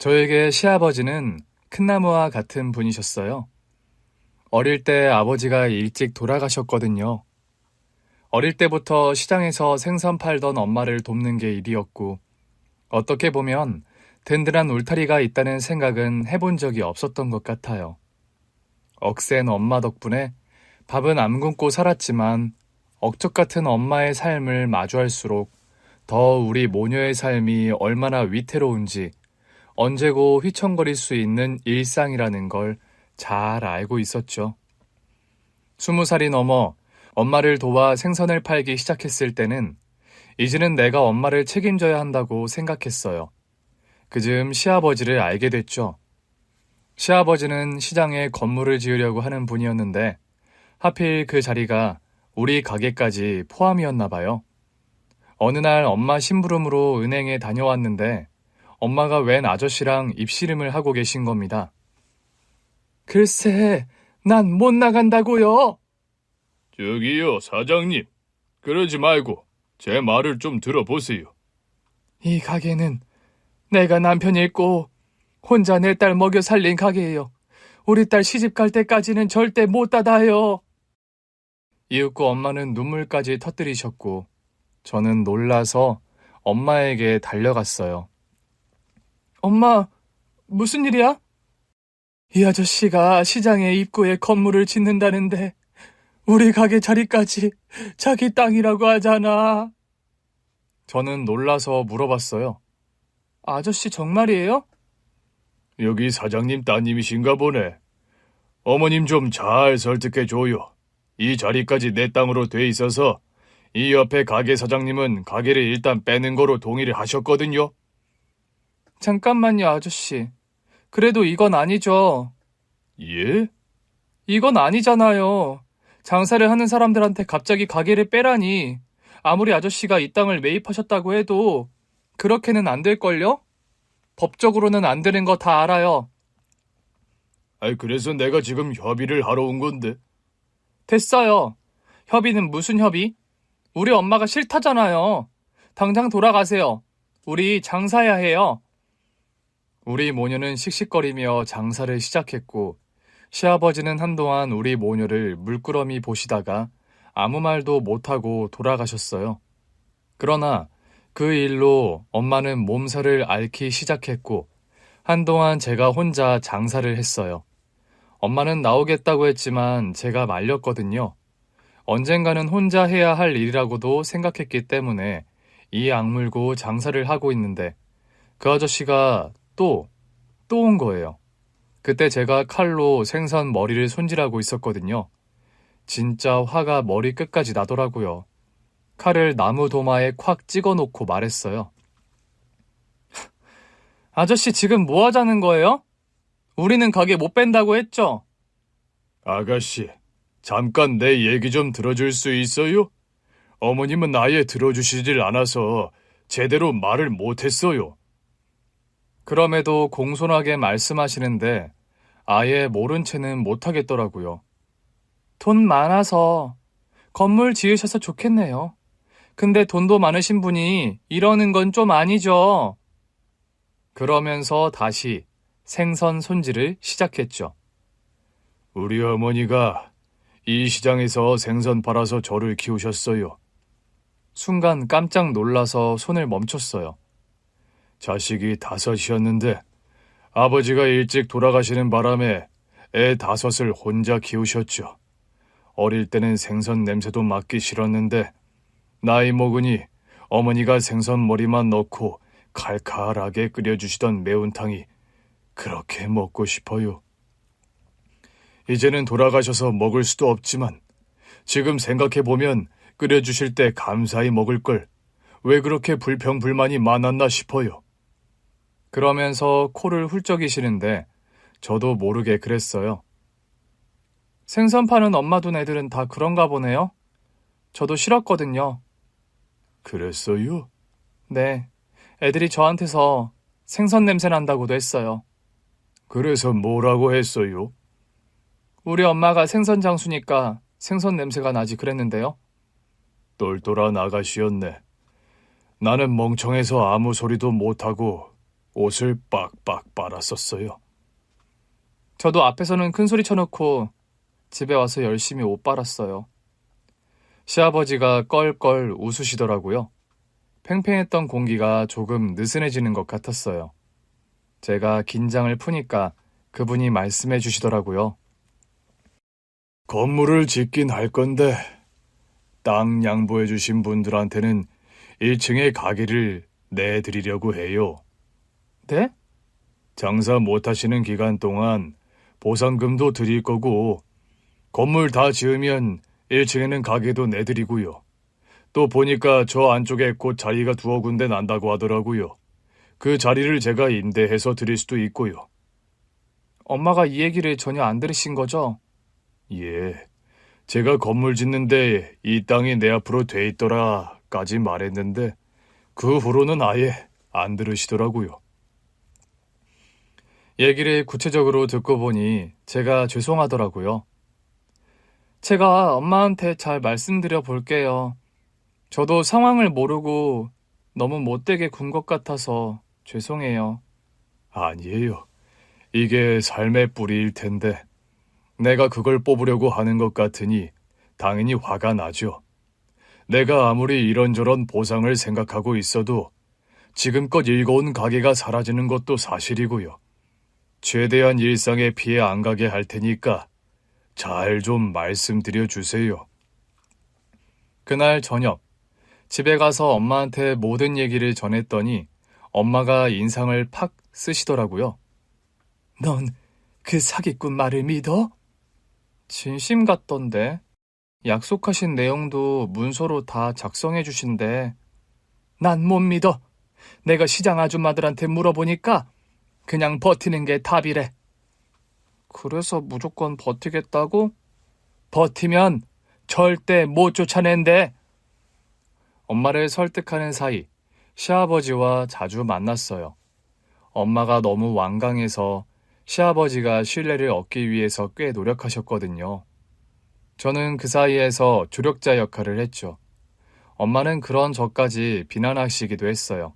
저에게 시아버지는 큰 나무와 같은 분이셨어요. 어릴 때 아버지가 일찍 돌아가셨거든요. 어릴 때부터 시장에서 생선 팔던 엄마를 돕는 게 일이었고, 어떻게 보면 든든한 울타리가 있다는 생각은 해본 적이 없었던 것 같아요. 억센 엄마 덕분에 밥은 안 굶고 살았지만, 억척 같은 엄마의 삶을 마주할수록 더 우리 모녀의 삶이 얼마나 위태로운지, 언제고 휘청거릴 수 있는 일상이라는 걸 잘 알고 있었죠. 20살이 넘어 엄마를 도와 생선을 팔기 시작했을 때는 이제는 내가 엄마를 책임져야 한다고 생각했어요. 그즈음 시아버지를 알게 됐죠. 시아버지는 시장에 건물을 지으려고 하는 분이었는데 하필 그 자리가 우리 가게까지 포함이었나 봐요. 어느 날 엄마 심부름으로 은행에 다녀왔는데 엄마가 웬 아저씨랑 입씨름을 하고 계신 겁니다. 글쎄, 난 못 나간다고요. 저기요, 사장님. 그러지 말고 제 말을 좀 들어보세요. 이 가게는 내가 남편 잃고 혼자 내 딸 먹여 살린 가게예요. 우리 딸 시집 갈 때까지는 절대 못 닫아요. 이윽고 엄마는 눈물까지 터뜨리셨고 저는 놀라서 엄마에게 달려갔어요. 엄마, 무슨 일이야? 이 아저씨가 시장의 입구에 건물을 짓는다는데 우리 가게 자리까지 자기 땅이라고 하잖아. 저는 놀라서 물어봤어요. 아저씨 정말이에요? 여기 사장님 따님이신가 보네. 어머님 좀 잘 설득해줘요. 이 자리까지 내 땅으로 돼 있어서 이 옆에 가게 사장님은 가게를 일단 빼는 거로 동의를 하셨거든요. 잠깐만요, 아저씨. 그래도 이건 아니죠. 예? 이건 아니잖아요. 장사를 하는 사람들한테 갑자기 가게를 빼라니. 아무리 아저씨가 이 땅을 매입하셨다고 해도 그렇게는 안 될걸요? 법적으로는 안 되는 거 다 알아요. 그래서 내가 지금 협의를 하러 온 건데. 됐어요. 협의는 무슨 협의? 우리 엄마가 싫다잖아요. 당장 돌아가세요. 우리 장사해야 해요. 우리 모녀는 씩씩거리며 장사를 시작했고 시아버지는 한동안 우리 모녀를 물끄러미 보시다가 아무 말도 못하고 돌아가셨어요. 그러나 그 일로 엄마는 몸살을 앓기 시작했고 한동안 제가 혼자 장사를 했어요. 엄마는 나오겠다고 했지만 제가 말렸거든요. 언젠가는 혼자 해야 할 일이라고도 생각했기 때문에 이 악물고 장사를 하고 있는데 그 아저씨가 또 온 거예요. 그때 제가 칼로 생선 머리를 손질하고 있었거든요. 진짜 화가 머리 끝까지 나더라고요. 칼을 나무 도마에 콱 찍어놓고 말했어요. 아저씨 지금 뭐 하자는 거예요? 우리는 가게 못 뺀다고 했죠? 아가씨, 잠깐 내 얘기 좀 들어줄 수 있어요? 어머님은 아예 들어주시질 않아서 제대로 말을 못했어요. 그럼에도 공손하게 말씀하시는데 아예 모른 채는 못하겠더라고요. 돈 많아서 건물 지으셔서 좋겠네요. 근데 돈도 많으신 분이 이러는 건 좀 아니죠. 그러면서 다시 생선 손질을 시작했죠. 우리 어머니가 이 시장에서 생선 팔아서 저를 키우셨어요. 순간 깜짝 놀라서 손을 멈췄어요. 자식이 5이었는데 아버지가 일찍 돌아가시는 바람에 애 5을 혼자 키우셨죠. 어릴 때는 생선 냄새도 맡기 싫었는데 나이 먹으니 어머니가 생선 머리만 넣고 칼칼하게 끓여주시던 매운탕이 그렇게 먹고 싶어요. 이제는 돌아가셔서 먹을 수도 없지만 지금 생각해보면 끓여주실 때 감사히 먹을 걸 왜 그렇게 불평불만이 많았나 싶어요. 그러면서 코를 훌쩍이시는데 저도 모르게 그랬어요. 생선 파는 엄마 둔 애들은 다 그런가 보네요. 저도 싫었거든요. 그랬어요? 네, 애들이 저한테서 생선 냄새 난다고도 했어요. 그래서 뭐라고 했어요? 우리 엄마가 생선 장수니까 생선 냄새가 나지 그랬는데요. 똘똘한 아가씨였네. 나는 멍청해서 아무 소리도 못하고 옷을 빡빡 빨았었어요. 저도 앞에서는 큰 소리 쳐놓고 집에 와서 열심히 옷 빨았어요. 시아버지가 껄껄 웃으시더라고요. 팽팽했던 공기가 조금 느슨해지는 것 같았어요. 제가 긴장을 푸니까 그분이 말씀해 주시더라고요. 건물을 짓긴 할 건데 땅 양보해 주신 분들한테는 1층에 가게를 내드리려고 해요. 네? 장사 못 하시는 기간 동안 보상금도 드릴 거고 건물 다 지으면 1층에는 가게도 내드리고요. 또 보니까 저 안쪽에 곧 자리가 두어 군데 난다고 하더라고요. 그 자리를 제가 임대해서 드릴 수도 있고요. 엄마가 이 얘기를 전혀 안 들으신 거죠? 예, 제가 건물 짓는데 이 땅이 내 앞으로 돼 있더라까지 말했는데 그 후로는 아예 안 들으시더라고요. 얘기를 구체적으로 듣고 보니 제가 죄송하더라고요. 제가 엄마한테 잘 말씀드려 볼게요. 저도 상황을 모르고 너무 못되게 군 것 같아서 죄송해요. 아니에요. 이게 삶의 뿌리일 텐데 내가 그걸 뽑으려고 하는 것 같으니 당연히 화가 나죠. 내가 아무리 이런저런 보상을 생각하고 있어도 지금껏 일궈온 가게가 사라지는 것도 사실이고요. 최대한 일상에 피해 안 가게 할 테니까 잘 좀 말씀드려 주세요. 그날 저녁, 집에 가서 엄마한테 모든 얘기를 전했더니 엄마가 인상을 팍 쓰시더라고요. 넌 그 사기꾼 말을 믿어? 진심 같던데. 약속하신 내용도 문서로 다 작성해 주신대. 난 못 믿어. 내가 시장 아줌마들한테 물어보니까 그냥 버티는 게 답이래. 그래서 무조건 버티겠다고? 버티면 절대 못 쫓아낸대. 엄마를 설득하는 사이 시아버지와 자주 만났어요. 엄마가 너무 완강해서 시아버지가 신뢰를 얻기 위해서 꽤 노력하셨거든요. 저는 그 사이에서 조력자 역할을 했죠. 엄마는 그런 저까지 비난하시기도 했어요.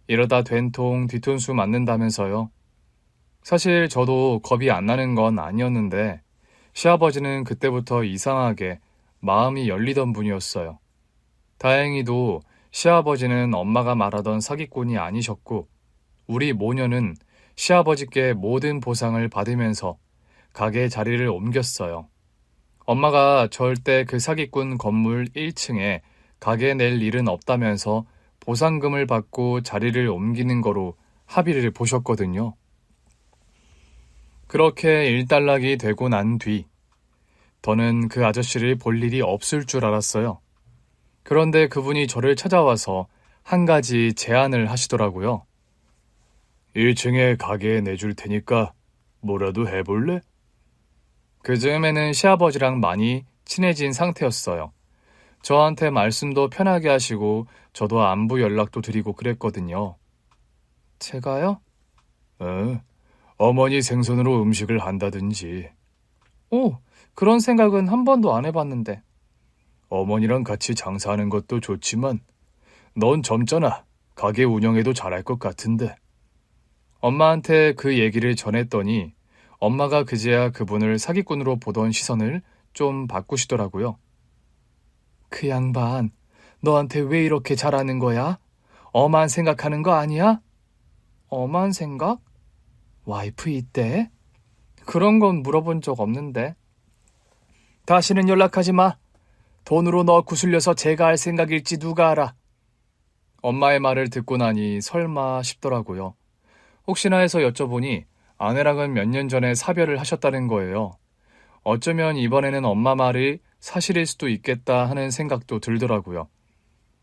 이러다 된통 뒤통수 맞는다면서요. 사실 저도 겁이 안 나는 건 아니었는데 시아버지는 그때부터 이상하게 마음이 열리던 분이었어요. 다행히도 시아버지는 엄마가 말하던 사기꾼이 아니셨고 우리 모녀는 시아버지께 모든 보상을 받으면서 가게 자리를 옮겼어요. 엄마가 절대 그 사기꾼 건물 1층에 가게 낼 일은 없다면서 보상금을 받고 자리를 옮기는 거로 합의를 보셨거든요. 그렇게 일단락이 되고 난 뒤, 저는 그 아저씨를 볼 일이 없을 줄 알았어요. 그런데 그분이 저를 찾아와서 한 가지 제안을 하시더라고요. 1층에 가게 내줄 테니까 뭐라도 해볼래? 그 즈음에는 시아버지랑 많이 친해진 상태였어요. 저한테 말씀도 편하게 하시고 저도 안부 연락도 드리고 그랬거든요. 제가요? 어머니 생선으로 음식을 한다든지 오, 그런 생각은 한 번도 안 해봤는데. 어머니랑 같이 장사하는 것도 좋지만 넌 젊잖아. 가게 운영해도 잘할 것 같은데. 엄마한테 그 얘기를 전했더니 엄마가 그제야 그분을 사기꾼으로 보던 시선을 좀 바꾸시더라고요. 그 양반, 너한테 왜 이렇게 잘하는 거야? 엄한 생각하는 거 아니야? 엄한 생각? 와이프 있대? 그런 건 물어본 적 없는데. 다시는 연락하지 마. 돈으로 너 구슬려서 제가 할 생각일지 누가 알아. 엄마의 말을 듣고 나니 설마 싶더라고요. 혹시나 해서 여쭤보니 아내랑은 몇 년 전에 사별을 하셨다는 거예요. 어쩌면 이번에는 엄마 말이 사실일 수도 있겠다 하는 생각도 들더라고요.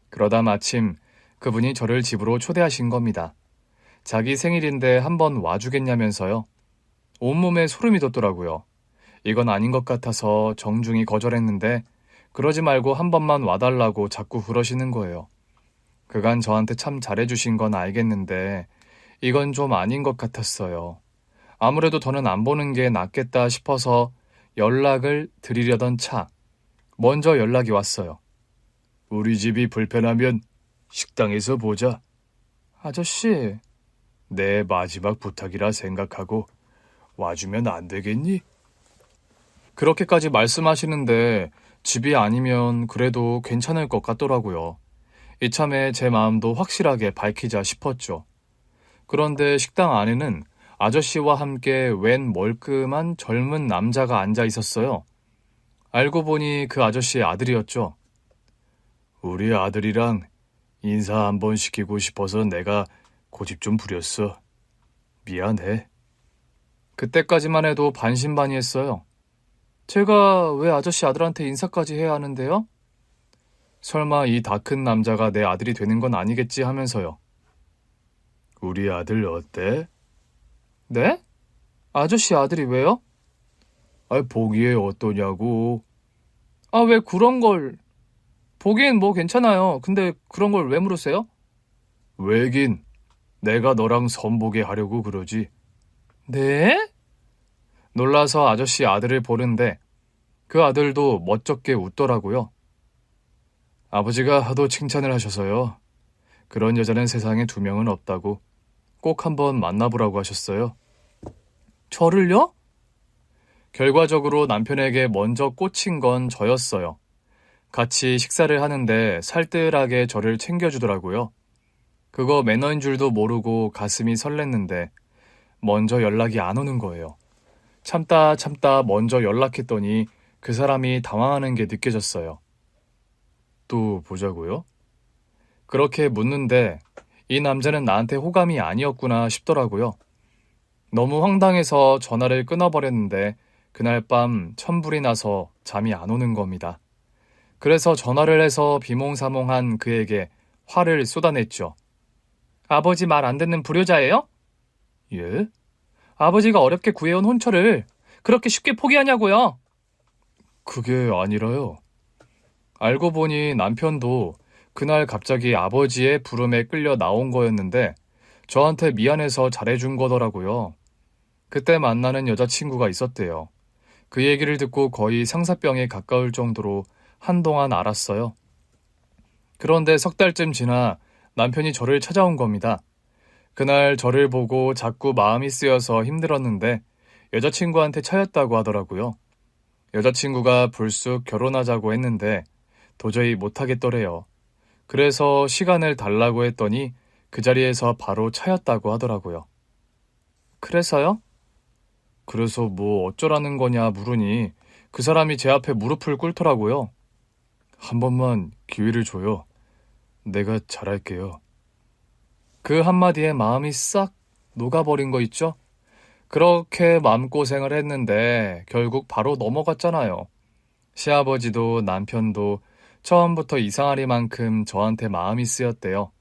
그러다 마침 그분이 저를 집으로 초대하신 겁니다. 자기 생일인데 한번 와주겠냐면서요. 온몸에 소름이 돋더라고요. 이건 아닌 것 같아서 정중히 거절했는데 그러지 말고 한 번만 와달라고 자꾸 그러시는 거예요. 그간 저한테 참 잘해주신 건 알겠는데 이건 좀 아닌 것 같았어요. 아무래도 더는 안 보는 게 낫겠다 싶어서 연락을 드리려던 차, 먼저 연락이 왔어요. 우리 집이 불편하면 식당에서 보자. 아저씨, 내 마지막 부탁이라 생각하고 와주면 안 되겠니? 그렇게까지 말씀하시는데 집이 아니면 그래도 괜찮을 것 같더라고요. 이참에 제 마음도 확실하게 밝히자 싶었죠. 그런데 식당 안에는 아저씨와 함께 웬 멀끔한 젊은 남자가 앉아 있었어요. 알고 보니 그 아저씨의 아들이었죠. 우리 아들이랑 인사 한번 시키고 싶어서 내가 고집 좀 부렸어. 미안해. 그때까지만 해도 반신반의했어요. 제가 왜 아저씨 아들한테 인사까지 해야 하는데요? 설마 이 다 큰 남자가 내 아들이 되는 건 아니겠지 하면서요. 우리 아들 어때? 네? 아저씨 아들이 왜요? 보기에 어떠냐고. 왜 그런 걸... 보기엔 뭐 괜찮아요. 근데 그런 걸 왜 물으세요? 왜긴 내가 너랑 선보게 하려고 그러지. 네? 놀라서 아저씨 아들을 보는데 그 아들도 멋쩍게 웃더라고요. 아버지가 하도 칭찬을 하셔서요. 그런 여자는 세상에 2명은 없다고 꼭 한번 만나보라고 하셨어요. 저를요? 결과적으로 남편에게 먼저 꽂힌 건 저였어요. 같이 식사를 하는데 살뜰하게 저를 챙겨주더라고요. 그거 매너인 줄도 모르고 가슴이 설렜는데 먼저 연락이 안 오는 거예요. 참다 먼저 연락했더니 그 사람이 당황하는 게 느껴졌어요. 또 보자고요? 그렇게 묻는데 이 남자는 나한테 호감이 아니었구나 싶더라고요. 너무 황당해서 전화를 끊어버렸는데 그날 밤 천불이 나서 잠이 안 오는 겁니다. 그래서 전화를 해서 비몽사몽한 그에게 화를 쏟아냈죠. 아버지 말 안 듣는 불효자예요? 예? 아버지가 어렵게 구해온 혼처를 그렇게 쉽게 포기하냐고요? 그게 아니라요. 알고 보니 남편도 그날 갑자기 아버지의 부름에 끌려 나온 거였는데 저한테 미안해서 잘해준 거더라고요. 그때 만나는 여자친구가 있었대요. 그 얘기를 듣고 거의 상사병에 가까울 정도로 한동안 알았어요. 그런데 석 달쯤 지나 남편이 저를 찾아온 겁니다. 그날 저를 보고 자꾸 마음이 쓰여서 힘들었는데 여자친구한테 차였다고 하더라고요. 여자친구가 불쑥 결혼하자고 했는데 도저히 못하겠더래요. 그래서 시간을 달라고 했더니 그 자리에서 바로 차였다고 하더라고요. 그래서요? 그래서 뭐 어쩌라는 거냐 물으니 그 사람이 제 앞에 무릎을 꿇더라고요. 한 번만 기회를 줘요. 내가 잘할게요. 그 한마디에 마음이 싹 녹아버린 거 있죠? 그렇게 마음고생을 했는데 결국 바로 넘어갔잖아요. 시아버지도 남편도 처음부터 이상하리만큼 저한테 마음이 쓰였대요.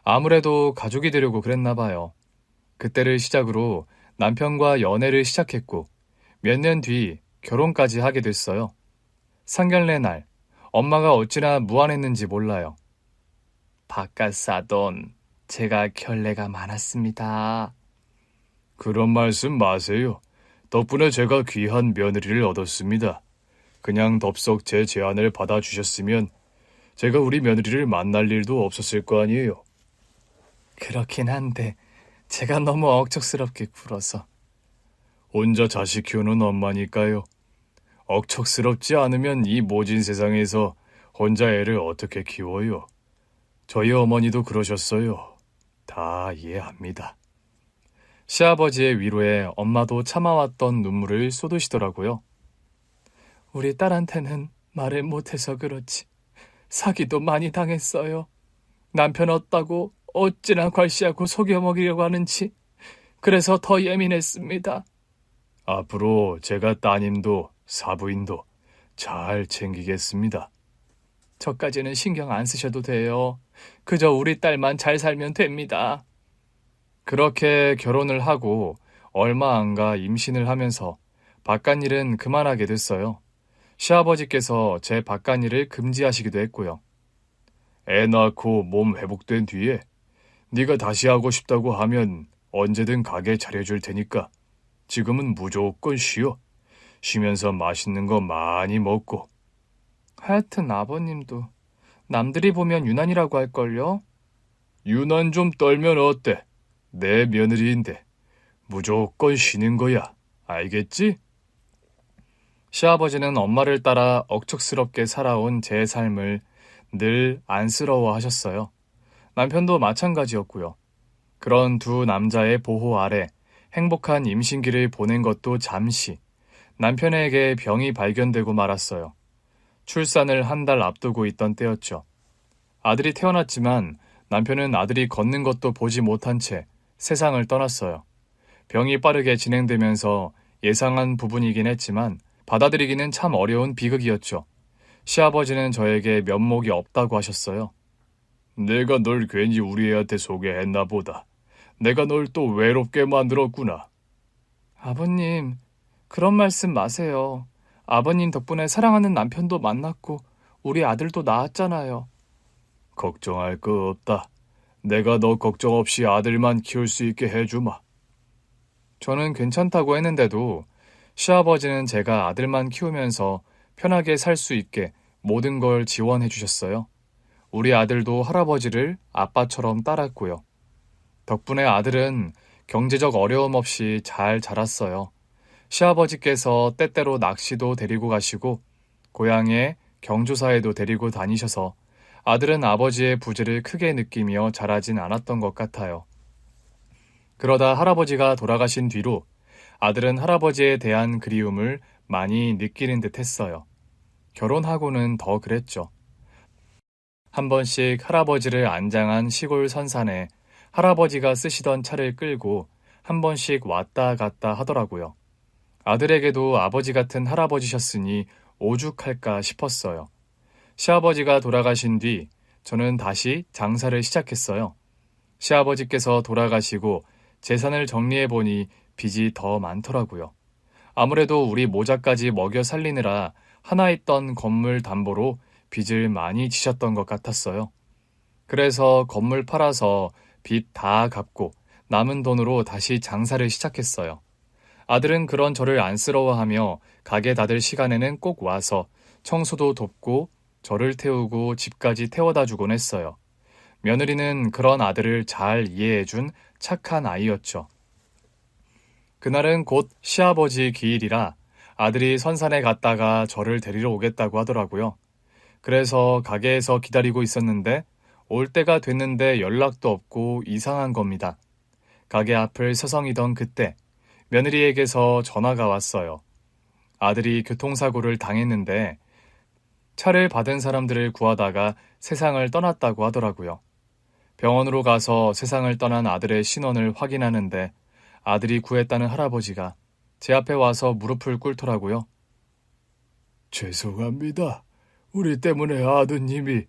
아무래도 가족이 되려고 그랬나 봐요. 그때를 시작으로 남편과 연애를 시작했고 몇 년 뒤 결혼까지 하게 됐어요. 상견례 날 엄마가 어찌나 무안했는지 몰라요. 바깥 사돈, 제가 결례가 많았습니다. 그런 말씀 마세요. 덕분에 제가 귀한 며느리를 얻었습니다. 그냥 덥석 제 제안을 받아주셨으면 제가 우리 며느리를 만날 일도 없었을 거 아니에요. 그렇긴 한데 제가 너무 억척스럽게 굴어서. 혼자 자식 키우는 엄마니까요. 억척스럽지 않으면 이 모진 세상에서 혼자 애를 어떻게 키워요? 저희 어머니도 그러셨어요. 다 이해합니다. 시아버지의 위로에 엄마도 참아왔던 눈물을 쏟으시더라고요. 우리 딸한테는 말을 못해서 그렇지. 사기도 많이 당했어요. 남편 없다고 어찌나 괄시하고 속여 먹이려고 하는지. 그래서 더 예민했습니다. 앞으로 제가 따님도 사부인도 잘 챙기겠습니다. 저까지는 신경 안 쓰셔도 돼요. 그저 우리 딸만 잘 살면 됩니다. 그렇게 결혼을 하고 얼마 안 가 임신을 하면서 바깥일은 그만하게 됐어요. 시아버지께서 제 바깥일을 금지하시기도 했고요. 애 낳고 몸 회복된 뒤에 네가 다시 하고 싶다고 하면 언제든 가게 차려줄 테니까 지금은 무조건 쉬어. 쉬면서 맛있는 거 많이 먹고. 하여튼 아버님도 남들이 보면 유난이라고 할걸요? 유난 좀 떨면 어때? 내 며느리인데 무조건 쉬는 거야. 알겠지? 시아버지는 엄마를 따라 억척스럽게 살아온 제 삶을 늘 안쓰러워하셨어요. 남편도 마찬가지였고요. 그런 두 남자의 보호 아래 행복한 임신기를 보낸 것도 잠시 남편에게 병이 발견되고 말았어요. 출산을 한 달 앞두고 있던 때였죠. 아들이 태어났지만 남편은 아들이 걷는 것도 보지 못한 채 세상을 떠났어요. 병이 빠르게 진행되면서 예상한 부분이긴 했지만 받아들이기는 참 어려운 비극이었죠. 시아버지는 저에게 면목이 없다고 하셨어요. 내가 널 괜히 우리 애한테 소개했나 보다. 내가 널 또 외롭게 만들었구나. 아버님, 그런 말씀 마세요. 아버님 덕분에 사랑하는 남편도 만났고 우리 아들도 낳았잖아요. 걱정할 거 없다. 내가 너 걱정 없이 아들만 키울 수 있게 해주마. 저는 괜찮다고 했는데도 시아버지는 제가 아들만 키우면서 편하게 살 수 있게 모든 걸 지원해 주셨어요. 우리 아들도 할아버지를 아빠처럼 따랐고요. 덕분에 아들은 경제적 어려움 없이 잘 자랐어요. 시아버지께서 때때로 낚시도 데리고 가시고 고향에 경조사에도 데리고 다니셔서 아들은 아버지의 부재를 크게 느끼며 자라진 않았던 것 같아요. 그러다 할아버지가 돌아가신 뒤로 아들은 할아버지에 대한 그리움을 많이 느끼는 듯 했어요. 결혼하고는 더 그랬죠. 한 번씩 할아버지를 안장한 시골 선산에 할아버지가 쓰시던 차를 끌고 한 번씩 왔다 갔다 하더라고요. 아들에게도 아버지 같은 할아버지셨으니 오죽할까 싶었어요. 시아버지가 돌아가신 뒤 저는 다시 장사를 시작했어요. 시아버지께서 돌아가시고 재산을 정리해보니 빚이 더 많더라고요. 아무래도 우리 모자까지 먹여 살리느라 하나 있던 건물 담보로 빚을 많이 지셨던 것 같았어요. 그래서 건물 팔아서 빚 다 갚고 남은 돈으로 다시 장사를 시작했어요. 아들은 그런 저를 안쓰러워하며 가게 닫을 시간에는 꼭 와서 청소도 돕고 저를 태우고 집까지 태워다 주곤 했어요. 며느리는 그런 아들을 잘 이해해준 착한 아이였죠. 그날은 곧 시아버지 기일이라 아들이 선산에 갔다가 저를 데리러 오겠다고 하더라고요. 그래서 가게에서 기다리고 있었는데 올 때가 됐는데 연락도 없고 이상한 겁니다. 가게 앞을 서성이던 그때 며느리에게서 전화가 왔어요. 아들이 교통사고를 당했는데 차를 받은 사람들을 구하다가 세상을 떠났다고 하더라고요. 병원으로 가서 세상을 떠난 아들의 신원을 확인하는데 아들이 구했다는 할아버지가 제 앞에 와서 무릎을 꿇더라고요. 죄송합니다. 우리 때문에 아드님이.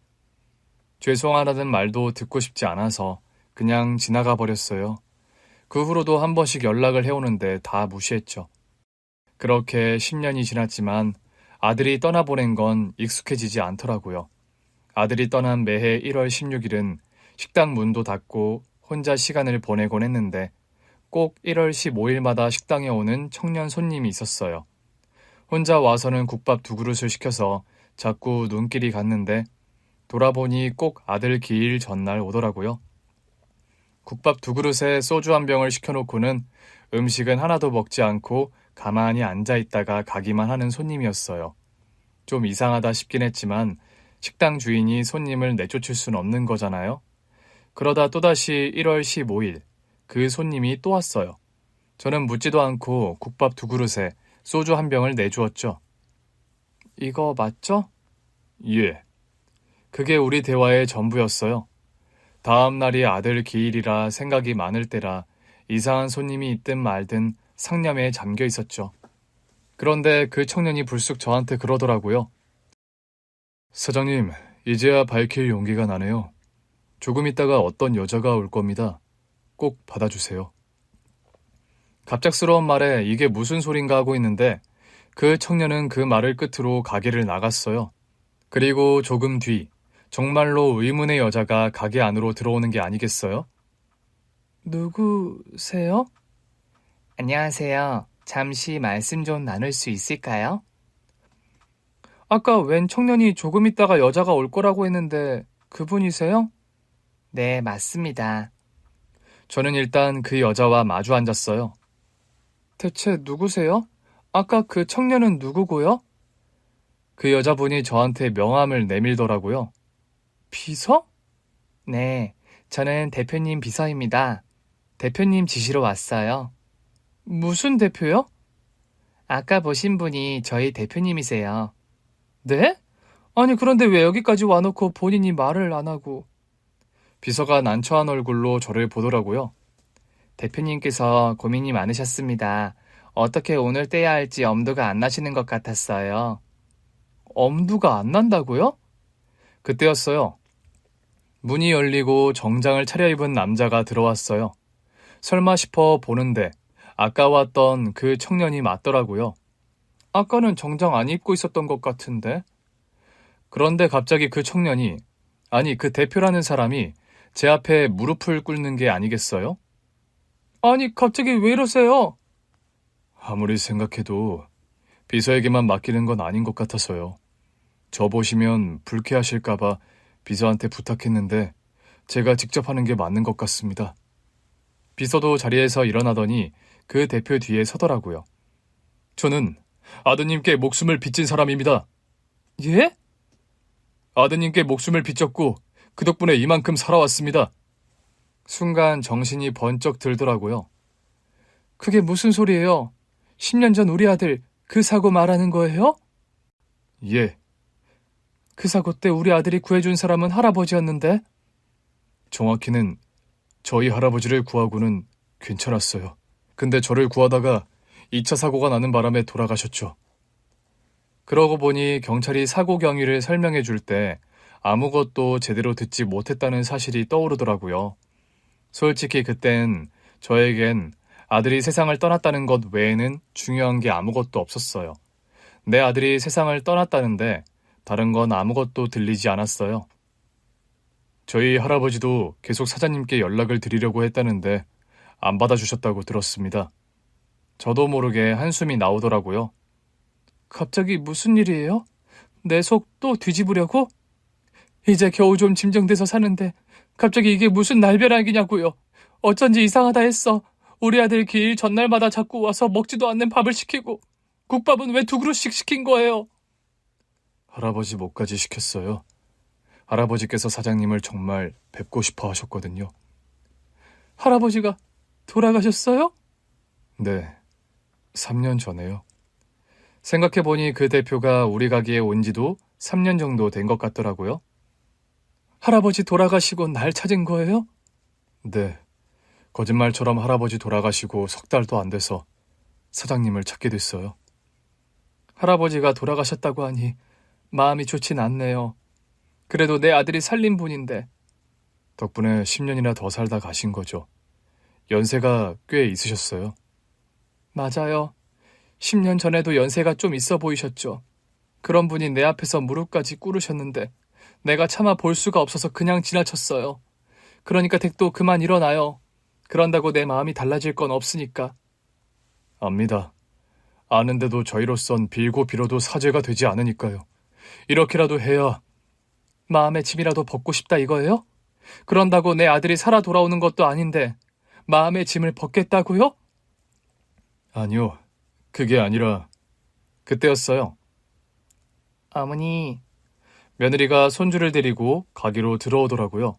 죄송하다는 말도 듣고 싶지 않아서 그냥 지나가 버렸어요. 그 후로도 한 번씩 연락을 해오는데 다 무시했죠. 그렇게 10년이 지났지만 아들이 떠나보낸 건 익숙해지지 않더라고요. 아들이 떠난 매해 1월 16일은 식당 문도 닫고 혼자 시간을 보내곤 했는데 꼭 1월 15일마다 식당에 오는 청년 손님이 있었어요. 혼자 와서는 국밥 2그릇을 시켜서 자꾸 눈길이 갔는데 돌아보니 꼭 아들 기일 전날 오더라고요. 국밥 2그릇에 소주 1병을 시켜놓고는 음식은 하나도 먹지 않고 가만히 앉아있다가 가기만 하는 손님이었어요. 좀 이상하다 싶긴 했지만 식당 주인이 손님을 내쫓을 순 없는 거잖아요. 그러다 또다시 1월 15일 그 손님이 또 왔어요. 저는 묻지도 않고 국밥 2그릇에 소주 1병을 내주었죠. 이거 맞죠? 예. 그게 우리 대화의 전부였어요. 다음 날이 아들 기일이라 생각이 많을 때라 이상한 손님이 있든 말든 상념에 잠겨 있었죠. 그런데 그 청년이 불쑥 저한테 그러더라고요. 사장님, 이제야 밝힐 용기가 나네요. 조금 있다가 어떤 여자가 올 겁니다. 꼭 받아주세요. 갑작스러운 말에 이게 무슨 소린가 하고 있는데 그 청년은 그 말을 끝으로 가게를 나갔어요. 그리고 조금 뒤 정말로 의문의 여자가 가게 안으로 들어오는 게 아니겠어요? 누구세요? 안녕하세요. 잠시 말씀 좀 나눌 수 있을까요? 아까 웬 청년이 조금 있다가 여자가 올 거라고 했는데 그분이세요? 네, 맞습니다. 저는 일단 그 여자와 마주 앉았어요. 대체 누구세요? 아까 그 청년은 누구고요? 그 여자분이 저한테 명함을 내밀더라고요. 비서? 네, 저는 대표님 비서입니다. 대표님 지시로 왔어요. 무슨 대표요? 아까 보신 분이 저희 대표님이세요. 네? 아니, 그런데 왜 여기까지 와놓고 본인이 말을 안 하고. 비서가 난처한 얼굴로 저를 보더라고요. 대표님께서 고민이 많으셨습니다. 어떻게 오늘 떼야 할지 엄두가 안 나시는 것 같았어요. 엄두가 안 난다고요? 그때였어요. 문이 열리고 정장을 차려입은 남자가 들어왔어요. 설마 싶어 보는데 아까 왔던 그 청년이 맞더라고요. 아까는 정장 안 입고 있었던 것 같은데. 그런데 갑자기 그 청년이, 아니 그 대표라는 사람이 제 앞에 무릎을 꿇는 게 아니겠어요? 아니 갑자기 왜 이러세요? 아무리 생각해도 비서에게만 맡기는 건 아닌 것 같아서요. 저 보시면 불쾌하실까봐 비서한테 부탁했는데 제가 직접 하는 게 맞는 것 같습니다. 비서도 자리에서 일어나더니 그 대표 뒤에 서더라고요. 저는 아드님께 목숨을 빚진 사람입니다. 예? 아드님께 목숨을 빚졌고 그 덕분에 이만큼 살아왔습니다. 순간 정신이 번쩍 들더라고요. 그게 무슨 소리예요? 10년 전 우리 아들 그 사고 말하는 거예요? 예. 그 사고 때 우리 아들이 구해준 사람은 할아버지였는데? 정확히는 저희 할아버지를 구하고는 괜찮았어요. 근데 저를 구하다가 2차 사고가 나는 바람에 돌아가셨죠. 그러고 보니 경찰이 사고 경위를 설명해 줄 때 아무것도 제대로 듣지 못했다는 사실이 떠오르더라고요. 솔직히 그땐 저에겐 아들이 세상을 떠났다는 것 외에는 중요한 게 아무것도 없었어요. 내 아들이 세상을 떠났다는데 다른 건 아무것도 들리지 않았어요. 저희 할아버지도 계속 사장님께 연락을 드리려고 했다는데 안 받아주셨다고 들었습니다. 저도 모르게 한숨이 나오더라고요. 갑자기 무슨 일이에요? 내 속 또 뒤집으려고? 이제 겨우 좀 진정돼서 사는데 갑자기 이게 무슨 날벼락이냐고요. 어쩐지 이상하다 했어. 우리 아들 기일 전날마다 자꾸 와서 먹지도 않는 밥을 시키고 국밥은 왜 2그릇씩 시킨 거예요? 할아버지 목까지 시켰어요. 할아버지께서 사장님을 정말 뵙고 싶어 하셨거든요. 할아버지가 돌아가셨어요? 네, 3년 전에요. 생각해보니 그 대표가 우리 가게에 온 지도 3년 정도 된 것 같더라고요. 할아버지 돌아가시고 날 찾은 거예요? 네, 거짓말처럼 할아버지 돌아가시고 3달도 안 돼서 사장님을 찾게 됐어요. 할아버지가 돌아가셨다고 하니 마음이 좋진 않네요. 그래도 내 아들이 살린 분인데. 덕분에 10년이나 더 살다 가신 거죠. 연세가 꽤 있으셨어요. 맞아요. 10년 전에도 연세가 좀 있어 보이셨죠. 그런 분이 내 앞에서 무릎까지 꿇으셨는데 내가 차마 볼 수가 없어서 그냥 지나쳤어요. 그러니까 댁도 그만 일어나요. 그런다고 내 마음이 달라질 건 없으니까. 압니다. 아는데도 저희로선 빌고 빌어도 사죄가 되지 않으니까요. 이렇게라도 해야 마음의 짐이라도 벗고 싶다 이거예요? 그런다고 내 아들이 살아 돌아오는 것도 아닌데 마음의 짐을 벗겠다고요? 아니요. 그게 아니라 그때였어요. 어머니. 며느리가 손주를 데리고 가게로 들어오더라고요.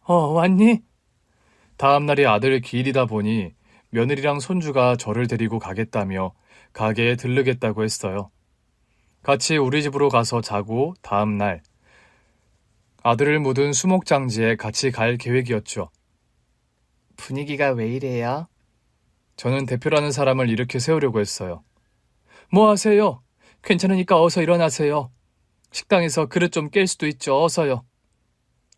왔니? 다음 날이 아들 기일이다 보니 며느리랑 손주가 저를 데리고 가겠다며 가게에 들르겠다고 했어요. 같이 우리 집으로 가서 자고 다음 날 아들을 묻은 수목장지에 같이 갈 계획이었죠. 분위기가 왜 이래요? 저는 대표라는 사람을 이렇게 세우려고 했어요. 뭐 하세요? 괜찮으니까 어서 일어나세요. 식당에서 그릇 좀 깰 수도 있죠. 어서요.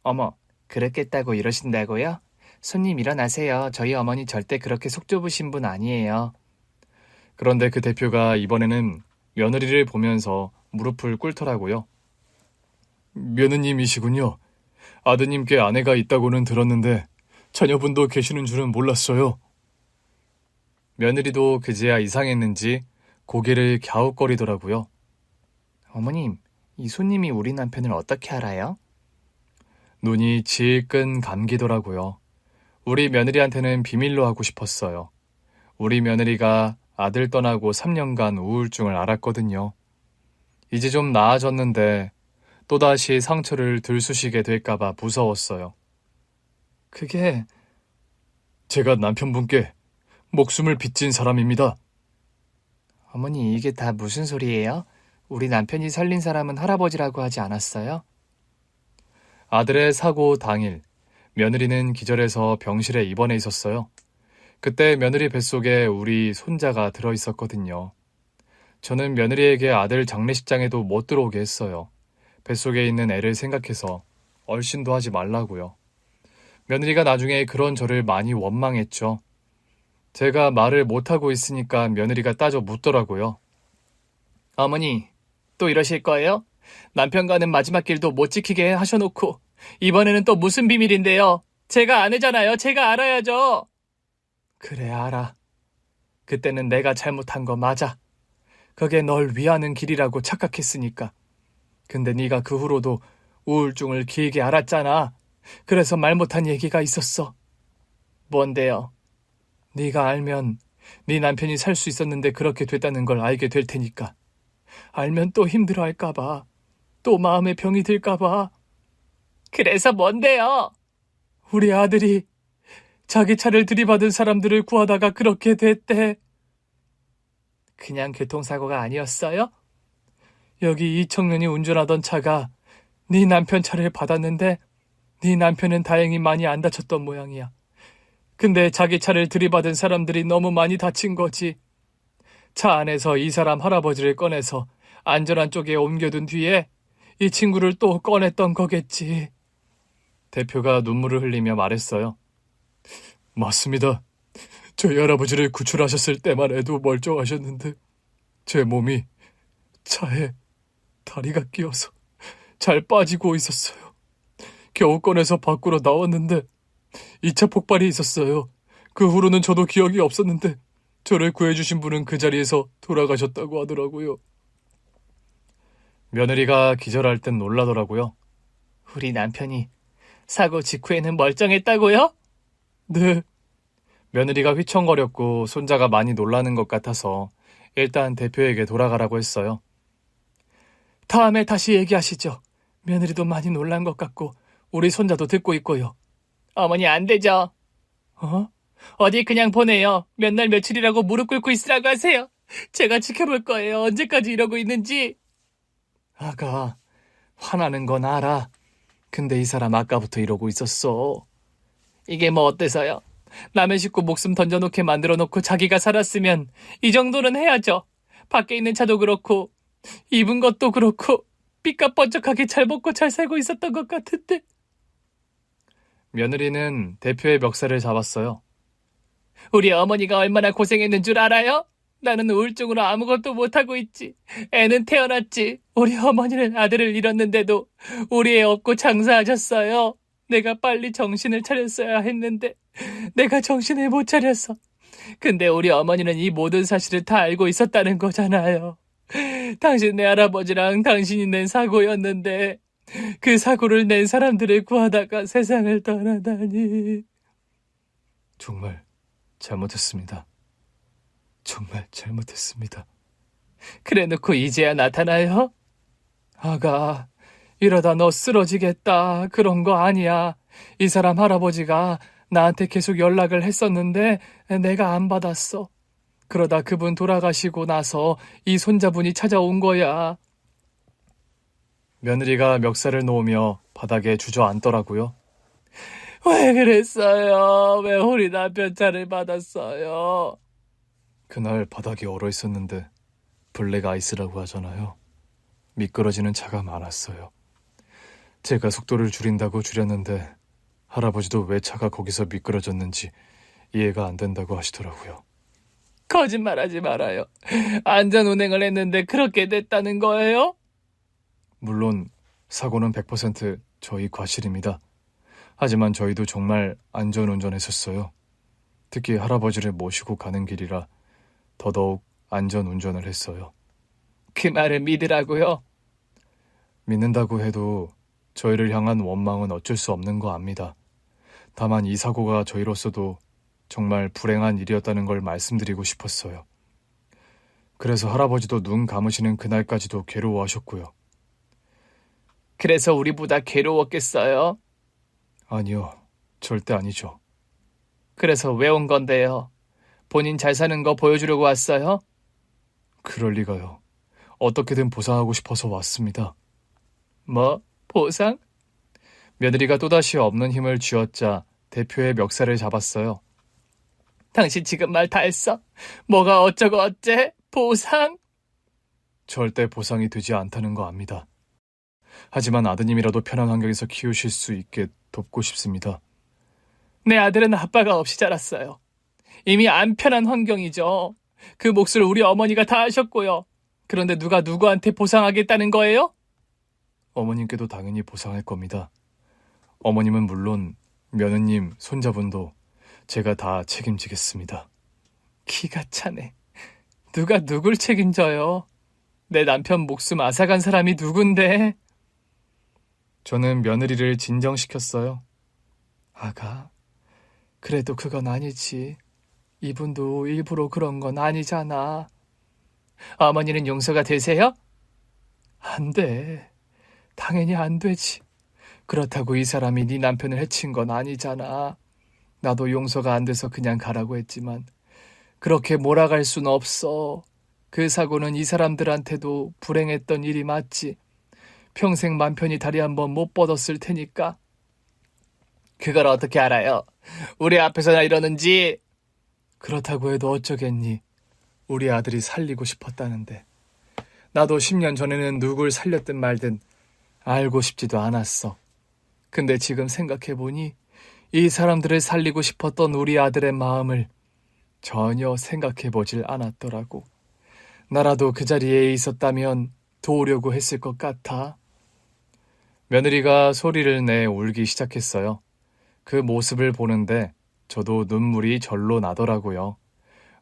어머, 그렇겠다고 이러신다고요? 손님 일어나세요. 저희 어머니 절대 그렇게 속 좁으신 분 아니에요. 그런데 그 대표가 이번에는 며느리를 보면서 무릎을 꿇더라고요. 며느님이시군요. 아드님께 아내가 있다고는 들었는데 자녀분도 계시는 줄은 몰랐어요. 며느리도 그제야 이상했는지 고개를 갸웃거리더라고요. 어머님, 이 손님이 우리 남편을 어떻게 알아요? 눈이 질끈 감기더라고요. 우리 며느리한테는 비밀로 하고 싶었어요. 우리 며느리가 아들 떠나고 3년간 우울증을 앓았거든요. 이제 좀 나아졌는데 또다시 상처를 들쑤시게 될까봐 무서웠어요. 그게 제가 남편분께 목숨을 빚진 사람입니다. 어머니, 이게 다 무슨 소리예요? 우리 남편이 살린 사람은 할아버지라고 하지 않았어요? 아들의 사고 당일, 며느리는 기절해서 병실에 입원해 있었어요. 그때 며느리 뱃속에 우리 손자가 들어 있었거든요. 저는 며느리에게 아들 장례식장에도 못 들어오게 했어요. 뱃속에 있는 애를 생각해서 얼씬도 하지 말라고요. 며느리가 나중에 그런 저를 많이 원망했죠. 제가 말을 못하고 있으니까 며느리가 따져 묻더라고요. 어머니, 또 이러실 거예요? 남편과는 마지막 길도 못 지키게 하셔놓고 이번에는 또 무슨 비밀인데요? 제가 아내잖아요. 제가 알아야죠. 그래, 알아. 그때는 내가 잘못한 거 맞아. 그게 널 위하는 길이라고 착각했으니까. 근데 네가 그 후로도 우울증을 길게 앓았잖아. 그래서 말 못한 얘기가 있었어. 뭔데요? 네가 알면 네 남편이 살 수 있었는데 그렇게 됐다는 걸 알게 될 테니까. 알면 또 힘들어할까 봐. 또 마음에 병이 들까 봐. 그래서 뭔데요? 우리 아들이 자기 차를 들이받은 사람들을 구하다가 그렇게 됐대. 그냥 교통사고가 아니었어요? 여기 이 청년이 운전하던 차가 네 남편 차를 받았는데 네 남편은 다행히 많이 안 다쳤던 모양이야. 근데 자기 차를 들이받은 사람들이 너무 많이 다친 거지. 차 안에서 이 사람 할아버지를 꺼내서 안전한 쪽에 옮겨둔 뒤에 이 친구를 또 꺼냈던 거겠지. 대표가 눈물을 흘리며 말했어요. 맞습니다. 저희 할아버지를 구출하셨을 때만 해도 멀쩡하셨는데 제 몸이 차에 다리가 끼어서 잘 빠지고 있었어요. 겨우 꺼내서 밖으로 나왔는데 2차 폭발이 있었어요. 그 후로는 저도 기억이 없었는데 저를 구해주신 분은 그 자리에서 돌아가셨다고 하더라고요. 며느리가 기절할 땐 놀라더라고요. 우리 남편이 사고 직후에는 멀쩡했다고요? 네, 며느리가 휘청거렸고 손자가 많이 놀라는 것 같아서 일단 대표에게 돌아가라고 했어요. 다음에 다시 얘기하시죠. 며느리도 많이 놀란 것 같고 우리 손자도 듣고 있고요. 어머니, 안 되죠. 어디 그냥 보내요. 몇 날 며칠이라고 무릎 꿇고 있으라고 하세요. 제가 지켜볼 거예요. 언제까지 이러고 있는지. 아가, 화나는 건 알아. 근데 이 사람 아까부터 이러고 있었어. 이게 뭐 어때서요? 남의 식구 목숨 던져놓게 만들어놓고 자기가 살았으면 이 정도는 해야죠. 밖에 있는 차도 그렇고 입은 것도 그렇고 삐까뻔쩍하게 잘 먹고 잘 살고 있었던 것 같은데. 며느리는 대표의 멱살을 잡았어요. 우리 어머니가 얼마나 고생했는 줄 알아요? 나는 우울증으로 아무것도 못하고 있지. 애는 태어났지. 우리 어머니는 아들을 잃었는데도 우리 애 업고 장사하셨어요. 내가 빨리 정신을 차렸어야 했는데 내가 정신을 못 차렸어. 근데 우리 어머니는 이 모든 사실을 다 알고 있었다는 거잖아요. 당신네 할아버지랑 당신이 낸 사고였는데 그 사고를 낸 사람들을 구하다가 세상을 떠나다니. 정말 잘못했습니다. 정말 잘못했습니다. 그래놓고 이제야 나타나요? 아가, 이러다 너 쓰러지겠다. 그런 거 아니야. 이 사람 할아버지가 나한테 계속 연락을 했었는데 내가 안 받았어. 그러다 그분 돌아가시고 나서 이 손자분이 찾아온 거야. 며느리가 멱살을 놓으며 바닥에 주저앉더라고요. 왜 그랬어요? 왜 우리 남편 차를 받았어요? 그날 바닥이 얼어 있었는데 블랙 아이스라고 하잖아요. 미끄러지는 차가 많았어요. 제가 속도를 줄인다고 줄였는데 할아버지도 왜 차가 거기서 미끄러졌는지 이해가 안 된다고 하시더라고요. 거짓말하지 말아요. 안전운행을 했는데 그렇게 됐다는 거예요? 물론 사고는 100% 저희 과실입니다. 하지만 저희도 정말 안전운전했었어요. 특히 할아버지를 모시고 가는 길이라 더더욱 안전운전을 했어요. 그 말을 믿으라고요? 믿는다고 해도 저희를 향한 원망은 어쩔 수 없는 거 압니다. 다만 이 사고가 저희로서도 정말 불행한 일이었다는 걸 말씀드리고 싶었어요. 그래서 할아버지도 눈 감으시는 그날까지도 괴로워하셨고요. 그래서 우리보다 괴로웠겠어요? 아니요, 절대 아니죠. 그래서 왜 온 건데요? 본인 잘 사는 거 보여주려고 왔어요? 그럴 리가요. 어떻게든 보상하고 싶어서 왔습니다. 뭐? 보상? 며느리가 또다시 없는 힘을 쥐어짜 대표의 멱살을 잡았어요. 당신 지금 말 다 했어? 뭐가 어쩌고 어째? 보상? 절대 보상이 되지 않다는 거 압니다. 하지만 아드님이라도 편한 환경에서 키우실 수 있게 돕고 싶습니다. 내 아들은 아빠가 없이 자랐어요. 이미 안 편한 환경이죠. 그 몫을 우리 어머니가 다 하셨고요. 그런데 누가 누구한테 보상하겠다는 거예요? 어머님께도 당연히 보상할 겁니다. 어머님은 물론 며느님, 손자분도 제가 다 책임지겠습니다. 기가 차네. 누가 누굴 책임져요? 내 남편 목숨 앗아간 사람이 누군데? 저는 며느리를 진정시켰어요. 아가, 그래도 그건 아니지. 이분도 일부러 그런 건 아니잖아. 어머니는 용서가 되세요? 안 돼. 당연히 안 되지. 그렇다고 이 사람이 네 남편을 해친 건 아니잖아. 나도 용서가 안 돼서 그냥 가라고 했지만 그렇게 몰아갈 순 없어. 그 사고는 이 사람들한테도 불행했던 일이 맞지. 평생 맘 편히 다리 한번 못 뻗었을 테니까. 그걸 어떻게 알아요? 우리 앞에서나 이러는지. 그렇다고 해도 어쩌겠니. 우리 아들이 살리고 싶었다는데. 나도 10년 전에는 누굴 살렸든 말든 알고 싶지도 않았어. 근데 지금 생각해보니 이 사람들을 살리고 싶었던 우리 아들의 마음을 전혀 생각해보질 않았더라고. 나라도 그 자리에 있었다면 도우려고 했을 것 같아. 며느리가 소리를 내 울기 시작했어요. 그 모습을 보는데 저도 눈물이 절로 나더라고요.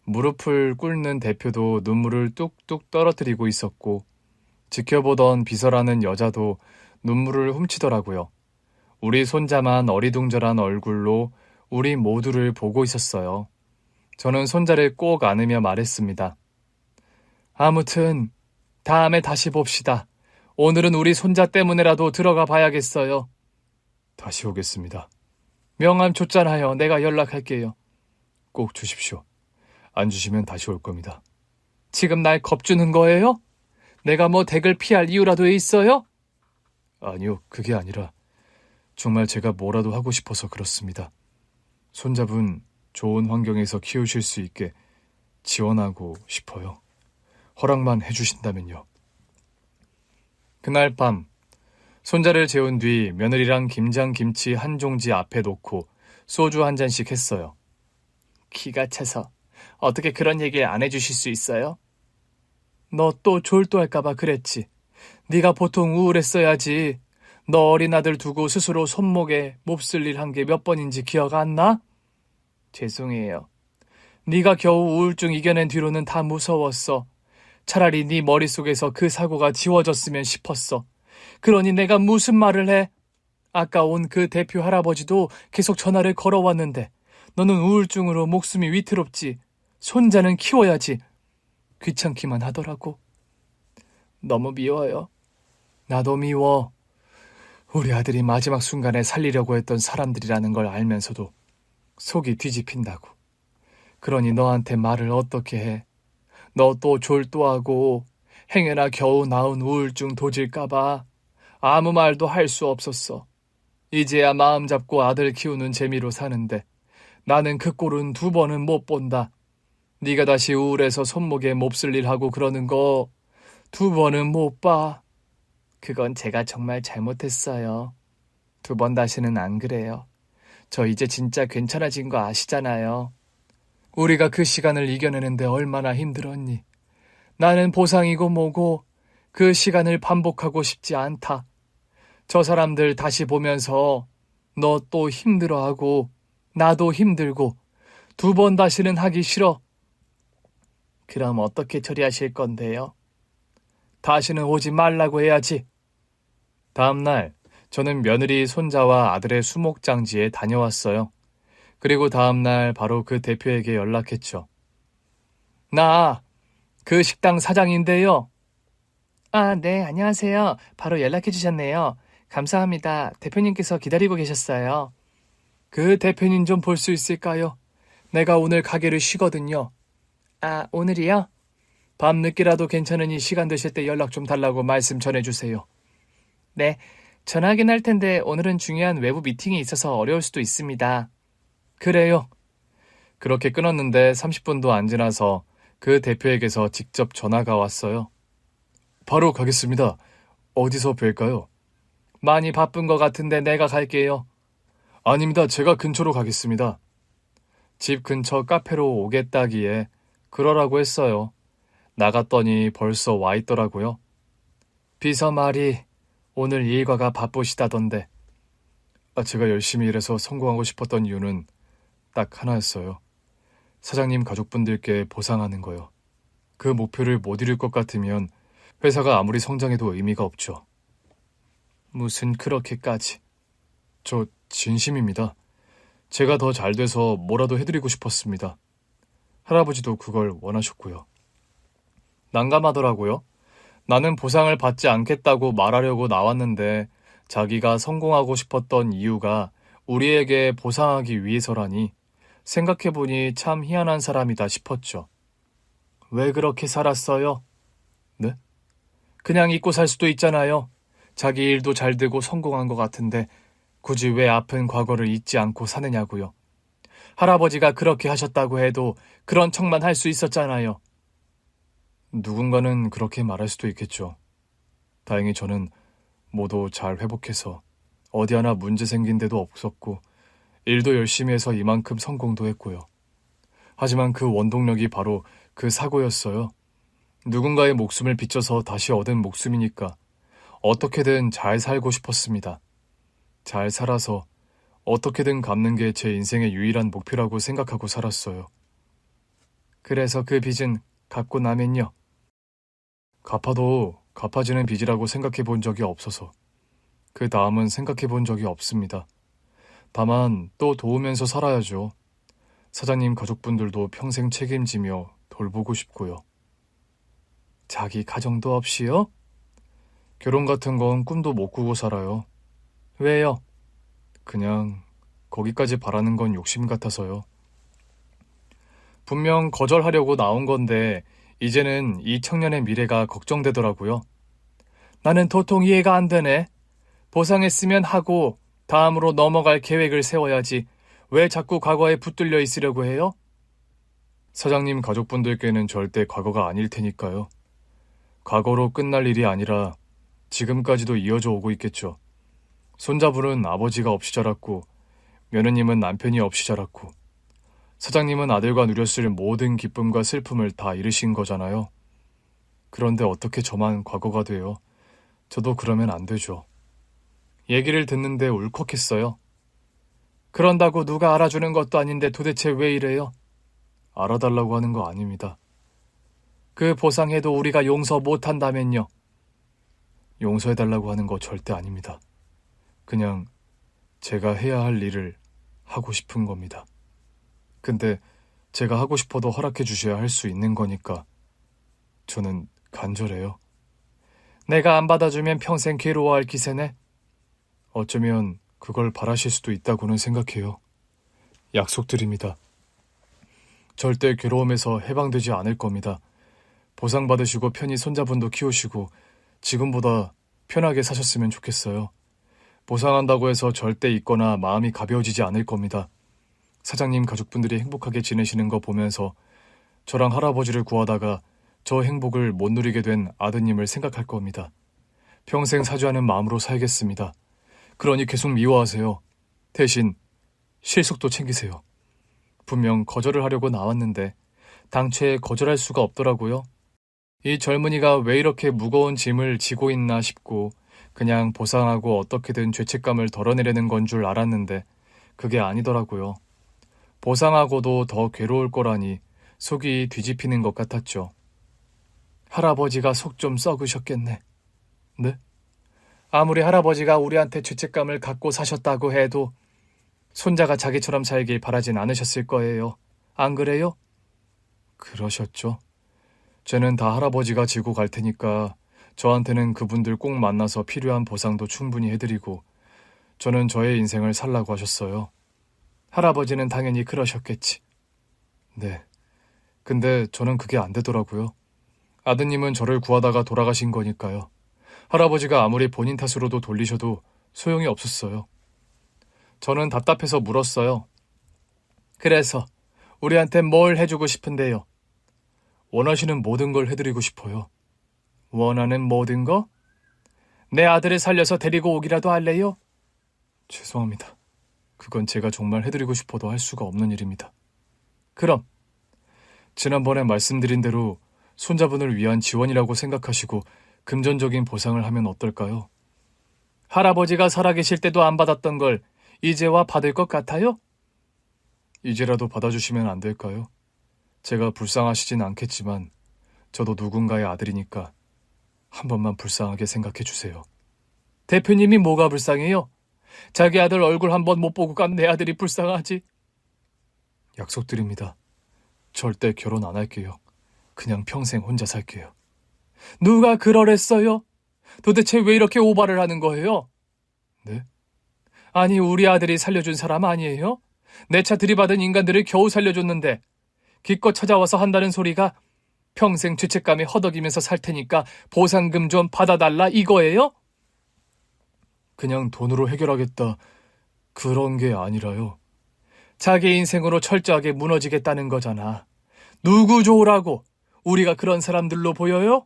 무릎을 꿇는 대표도 눈물을 뚝뚝 떨어뜨리고 있었고 지켜보던 비서라는 여자도 눈물을 훔치더라고요. 우리 손자만 어리둥절한 얼굴로 우리 모두를 보고 있었어요. 저는 손자를 꼭 안으며 말했습니다. 아무튼 다음에 다시 봅시다. 오늘은 우리 손자 때문에라도 들어가 봐야겠어요. 다시 오겠습니다. 명함 줬잖아요. 내가 연락할게요. 꼭 주십시오. 안 주시면 다시 올 겁니다. 지금 날 겁주는 거예요? 내가 뭐 댁을 피할 이유라도 있어요? 아니요, 그게 아니라 정말 제가 뭐라도 하고 싶어서 그렇습니다. 손자분 좋은 환경에서 키우실 수 있게 지원하고 싶어요. 허락만 해주신다면요. 그날 밤 손자를 재운 뒤 며느리랑 김장김치 한 종지 앞에 놓고 소주 한 잔씩 했어요. 기가 차서 어떻게 그런 얘기를 안 해주실 수 있어요? 너 또 졸도할까봐 그랬지. 네가 보통 우울했어야지. 너 어린 아들 두고 스스로 손목에 몹쓸 일 한 게 몇 번인지 기억 안 나? 죄송해요. 네가 겨우 우울증 이겨낸 뒤로는 다 무서웠어. 차라리 네 머릿속에서 그 사고가 지워졌으면 싶었어. 그러니 내가 무슨 말을 해? 아까 온 그 대표 할아버지도 계속 전화를 걸어왔는데 너는 우울증으로 목숨이 위태롭지. 손자는 키워야지. 귀찮기만 하더라고. 너무 미워요. 나도 미워. 우리 아들이 마지막 순간에 살리려고 했던 사람들이라는 걸 알면서도 속이 뒤집힌다고. 그러니 너한테 말을 어떻게 해. 너 또 졸도하고 행여나 겨우 나은 우울증 도질까봐 아무 말도 할 수 없었어. 이제야 마음 잡고 아들 키우는 재미로 사는데 나는 그 꼴은 2번은 못 본다. 네가 다시 우울해서 손목에 몹쓸 일 하고 그러는 거 2번은 못 봐. 그건 제가 정말 잘못했어요. 2번 다시는 안 그래요. 저 이제 진짜 괜찮아진 거 아시잖아요. 우리가 그 시간을 이겨내는데 얼마나 힘들었니. 나는 보상이고 뭐고 그 시간을 반복하고 싶지 않다. 저 사람들 다시 보면서 너 또 힘들어하고 나도 힘들고 2번 다시는 하기 싫어. 그럼 어떻게 처리하실 건데요? 다시는 오지 말라고 해야지. 다음 날 저는 며느리 손자와 아들의 수목장지에 다녀왔어요. 그리고 다음날 바로 그 대표에게 연락했죠. 나 그 식당 사장인데요. 아, 네, 안녕하세요. 바로 연락해 주셨네요. 감사합니다. 대표님께서 기다리고 계셨어요. 그 대표님 좀 볼 수 있을까요? 내가 오늘 가게를 쉬거든요. 아, 오늘이요? 밤늦게라도 괜찮으니 시간 되실 때 연락 좀 달라고 말씀 전해주세요. 네, 전화하긴 할 텐데 오늘은 중요한 외부 미팅이 있어서 어려울 수도 있습니다. 그래요. 그렇게 끊었는데 30분도 안 지나서 그 대표에게서 직접 전화가 왔어요. 바로 가겠습니다. 어디서 뵐까요? 많이 바쁜 것 같은데 내가 갈게요. 아닙니다. 제가 근처로 가겠습니다. 집 근처 카페로 오겠다기에 그러라고 했어요. 나갔더니 벌써 와 있더라고요. 비서 말이 오늘 일과가 바쁘시다던데. 제가 열심히 일해서 성공하고 싶었던 이유는 딱 하나였어요. 사장님 가족분들께 보상하는 거요. 그 목표를 못 이룰 것 같으면 회사가 아무리 성장해도 의미가 없죠. 무슨 그렇게까지. 저 진심입니다. 제가 더 잘 돼서 뭐라도 해드리고 싶었습니다. 할아버지도 그걸 원하셨고요. 난감하더라고요. 나는 보상을 받지 않겠다고 말하려고 나왔는데 자기가 성공하고 싶었던 이유가 우리에게 보상하기 위해서라니 생각해보니 참 희한한 사람이다 싶었죠. 왜 그렇게 살았어요? 네? 그냥 잊고 살 수도 있잖아요. 자기 일도 잘 되고 성공한 것 같은데 굳이 왜 아픈 과거를 잊지 않고 사느냐고요. 할아버지가 그렇게 하셨다고 해도 그런 척만 할 수 있었잖아요. 누군가는 그렇게 말할 수도 있겠죠. 다행히 저는 모두 잘 회복해서 어디 하나 문제 생긴 데도 없었고 일도 열심히 해서 이만큼 성공도 했고요. 하지만 그 원동력이 바로 그 사고였어요. 누군가의 목숨을 비춰서 다시 얻은 목숨이니까 어떻게든 잘 살고 싶었습니다. 잘 살아서 어떻게든 갚는 게 제 인생의 유일한 목표라고 생각하고 살았어요. 그래서 그 빚은 갚고 나면요. 갚아도 갚아지는 빚이라고 생각해 본 적이 없어서 그 다음은 생각해 본 적이 없습니다. 다만 또 도우면서 살아야죠. 사장님 가족분들도 평생 책임지며 돌보고 싶고요. 자기 가정도 없이요? 결혼 같은 건 꿈도 못 꾸고 살아요. 왜요? 그냥 거기까지 바라는 건 욕심 같아서요. 분명 거절하려고 나온 건데 이제는 이 청년의 미래가 걱정되더라고요. 나는 도통 이해가 안 되네. 보상했으면 하고 다음으로 넘어갈 계획을 세워야지. 왜 자꾸 과거에 붙들려 있으려고 해요? 사장님 가족분들께는 절대 과거가 아닐 테니까요. 과거로 끝날 일이 아니라 지금까지도 이어져 오고 있겠죠. 손자분은 아버지가 없이 자랐고 며느님은 남편이 없이 자랐고 사장님은 아들과 누렸을 모든 기쁨과 슬픔을 다 잃으신 거잖아요. 그런데 어떻게 저만 과거가 돼요? 저도 그러면 안 되죠. 얘기를 듣는데 울컥했어요. 그런다고 누가 알아주는 것도 아닌데 도대체 왜 이래요? 알아달라고 하는 거 아닙니다. 그 보상해도 우리가 용서 못한다면요. 용서해달라고 하는 거 절대 아닙니다. 그냥 제가 해야 할 일을 하고 싶은 겁니다. 근데 제가 하고 싶어도 허락해 주셔야 할 수 있는 거니까 저는 간절해요. 내가 안 받아주면 평생 괴로워할 기세네. 어쩌면 그걸 바라실 수도 있다고는 생각해요. 약속드립니다. 절대 괴로움에서 해방되지 않을 겁니다. 보상받으시고 편히 손자분도 키우시고 지금보다 편하게 사셨으면 좋겠어요. 보상한다고 해서 절대 잊거나 마음이 가벼워지지 않을 겁니다. 사장님 가족분들이 행복하게 지내시는 거 보면서 저랑 할아버지를 구하다가 저 행복을 못 누리게 된 아드님을 생각할 겁니다. 평생 사죄하는 마음으로 살겠습니다. 그러니 계속 미워하세요. 대신 실속도 챙기세요. 분명 거절을 하려고 나왔는데 당최 거절할 수가 없더라고요. 이 젊은이가 왜 이렇게 무거운 짐을 지고 있나 싶고 그냥 보상하고 어떻게든 죄책감을 덜어내려는 건 줄 알았는데 그게 아니더라고요. 보상하고도 더 괴로울 거라니 속이 뒤집히는 것 같았죠. 할아버지가 속 좀 썩으셨겠네. 네? 아무리 할아버지가 우리한테 죄책감을 갖고 사셨다고 해도 손자가 자기처럼 살길 바라진 않으셨을 거예요. 안 그래요? 그러셨죠. 쟤는 다 할아버지가 지고 갈 테니까 저한테는 그분들 꼭 만나서 필요한 보상도 충분히 해드리고 저는 저의 인생을 살라고 하셨어요. 할아버지는 당연히 그러셨겠지. 네. 근데 저는 그게 안 되더라고요. 아드님은 저를 구하다가 돌아가신 거니까요. 할아버지가 아무리 본인 탓으로도 돌리셔도 소용이 없었어요. 저는 답답해서 물었어요. 그래서 우리한테 뭘 해주고 싶은데요? 원하시는 모든 걸 해드리고 싶어요. 원하는 모든 거? 내 아들을 살려서 데리고 오기라도 할래요? 죄송합니다. 그건 제가 정말 해드리고 싶어도 할 수가 없는 일입니다. 그럼 지난번에 말씀드린 대로 손자분을 위한 지원이라고 생각하시고 금전적인 보상을 하면 어떨까요? 할아버지가 살아계실 때도 안 받았던 걸 이제와 받을 것 같아요? 이제라도 받아주시면 안 될까요? 제가 불쌍하시진 않겠지만 저도 누군가의 아들이니까 한 번만 불쌍하게 생각해 주세요. 대표님이 뭐가 불쌍해요? 자기 아들 얼굴 한 번 못 보고 간 내 아들이 불쌍하지. 약속드립니다. 절대 결혼 안 할게요. 그냥 평생 혼자 살게요. 누가 그러랬어요? 도대체 왜 이렇게 오바를 하는 거예요? 네? 아니, 우리 아들이 살려준 사람 아니에요? 내 차 들이받은 인간들을 겨우 살려줬는데 기껏 찾아와서 한다는 소리가 평생 죄책감에 허덕이면서 살 테니까 보상금 좀 받아달라 이거예요? 그냥 돈으로 해결하겠다. 그런 게 아니라요. 자기 인생으로 철저하게 무너지겠다는 거잖아. 누구 좋으라고? 우리가 그런 사람들로 보여요?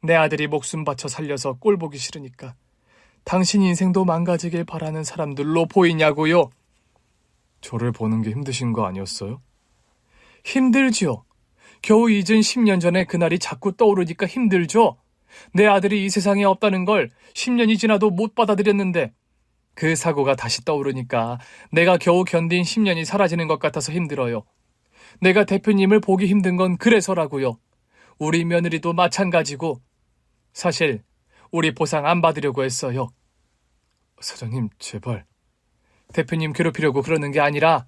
내 아들이 목숨 바쳐 살려서 꼴 보기 싫으니까 당신 인생도 망가지길 바라는 사람들로 보이냐고요? 저를 보는 게 힘드신 거 아니었어요? 힘들죠. 겨우 잊은 10년 전에 그날이 자꾸 떠오르니까 힘들죠. 내 아들이 이 세상에 없다는 걸 10년이 지나도 못 받아들였는데 그 사고가 다시 떠오르니까 내가 겨우 견딘 10년이 사라지는 것 같아서 힘들어요. 내가 대표님을 보기 힘든 건 그래서라고요. 우리 며느리도 마찬가지고 사실 우리 보상 안 받으려고 했어요. 사장님, 제발. 대표님 괴롭히려고 그러는 게 아니라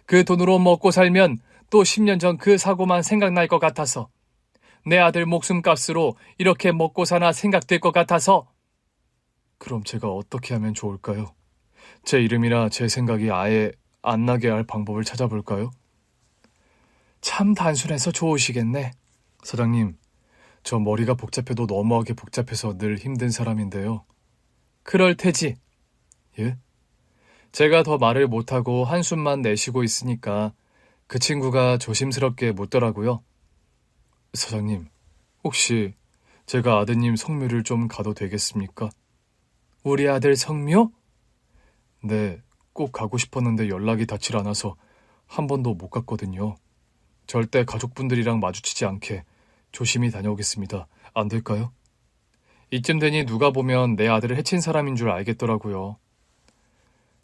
그 돈으로 먹고 살면 또 10년 전 그 사고만 생각날 것 같아서 내 아들 목숨값으로 이렇게 먹고 사나 생각될 것 같아서. 그럼 제가 어떻게 하면 좋을까요? 제 이름이나 제 생각이 아예 안 나게 할 방법을 찾아볼까요? 참 단순해서 좋으시겠네. 사장님, 저 머리가 복잡해도 너무하게 복잡해서 늘 힘든 사람인데요. 그럴 테지. 예? 제가 더 말을 못하고 한숨만 내쉬고 있으니까 그 친구가 조심스럽게 묻더라고요. 사장님, 혹시 제가 아드님 성묘를 좀 가도 되겠습니까? 우리 아들 성묘? 네, 꼭 가고 싶었는데 연락이 닿질 않아서 한 번도 못 갔거든요. 절대 가족분들이랑 마주치지 않게 조심히 다녀오겠습니다. 안 될까요? 이쯤 되니 누가 보면 내 아들을 해친 사람인 줄 알겠더라고요.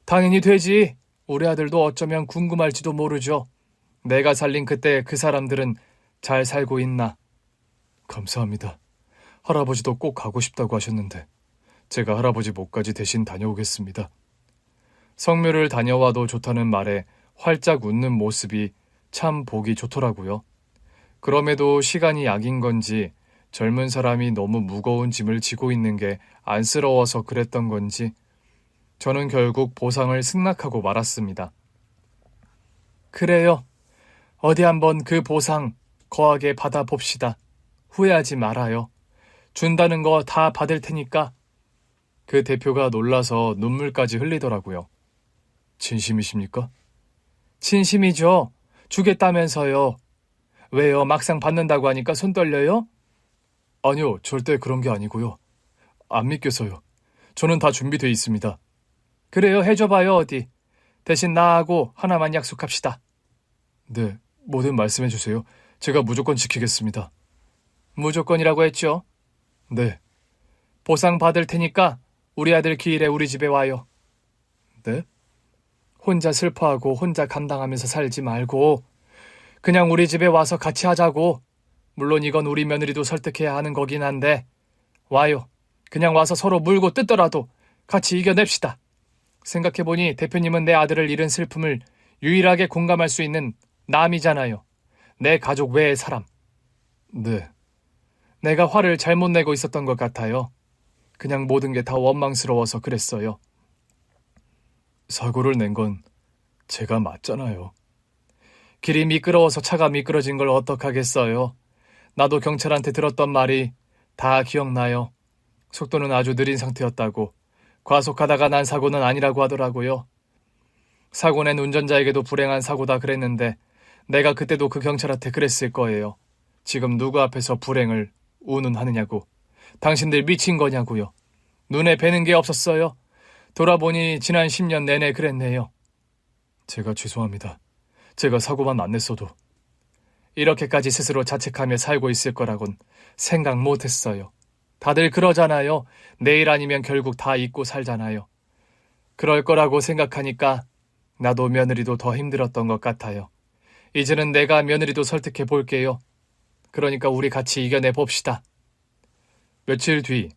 당연히 되지. 우리 아들도 어쩌면 궁금할지도 모르죠. 내가 살린 그때 그 사람들은 잘 살고 있나? 감사합니다. 할아버지도 꼭 가고 싶다고 하셨는데 제가 할아버지 목까지 대신 다녀오겠습니다. 성묘를 다녀와도 좋다는 말에 활짝 웃는 모습이 참 보기 좋더라고요. 그럼에도 시간이 약인 건지 젊은 사람이 너무 무거운 짐을 지고 있는 게 안쓰러워서 그랬던 건지 저는 결국 보상을 승낙하고 말았습니다. 그래요. 어디 한번 그 보상 거하게 받아봅시다. 후회하지 말아요. 준다는 거 다 받을 테니까. 그 대표가 놀라서 눈물까지 흘리더라고요. 진심이십니까? 진심이죠. 주겠다면서요. 왜요? 막상 받는다고 하니까 손 떨려요? 아니요, 절대 그런 게 아니고요. 안 믿겨서요. 저는 다 준비돼 있습니다. 그래요, 해줘봐요, 어디. 대신 나하고 하나만 약속합시다. 네, 뭐든 말씀해 주세요. 제가 무조건 지키겠습니다. 무조건이라고 했죠? 네. 보상 받을 테니까 우리 아들 기일에 우리 집에 와요. 네? 혼자 슬퍼하고 혼자 감당하면서 살지 말고 그냥 우리 집에 와서 같이 하자고. 물론 이건 우리 며느리도 설득해야 하는 거긴 한데 와요. 그냥 와서 서로 물고 뜯더라도 같이 이겨냅시다. 생각해보니 대표님은 내 아들을 잃은 슬픔을 유일하게 공감할 수 있는 남이잖아요. 내 가족 외의 사람. 네, 내가 화를 잘못 내고 있었던 것 같아요. 그냥 모든 게 다 원망스러워서 그랬어요. 사고를 낸 건 제가 맞잖아요. 길이 미끄러워서 차가 미끄러진 걸 어떡하겠어요. 나도 경찰한테 들었던 말이 다 기억나요. 속도는 아주 느린 상태였다고. 과속하다가 난 사고는 아니라고 하더라고요. 사고 낸 운전자에게도 불행한 사고다 그랬는데 내가 그때도 그 경찰한테 그랬을 거예요. 지금 누구 앞에서 불행을 운운하느냐고. 당신들 미친 거냐고요. 눈에 뵈는 게 없었어요. 돌아보니 지난 10년 내내 그랬네요. 제가 죄송합니다. 제가 사고만 안 냈어도. 이렇게까지 스스로 자책하며 살고 있을 거라곤 생각 못했어요. 다들 그러잖아요. 내일 아니면 결국 다 잊고 살잖아요. 그럴 거라고 생각하니까 나도 며느리도 더 힘들었던 것 같아요. 이제는 내가 며느리도 설득해 볼게요. 그러니까 우리 같이 이겨내 봅시다. 며칠 뒤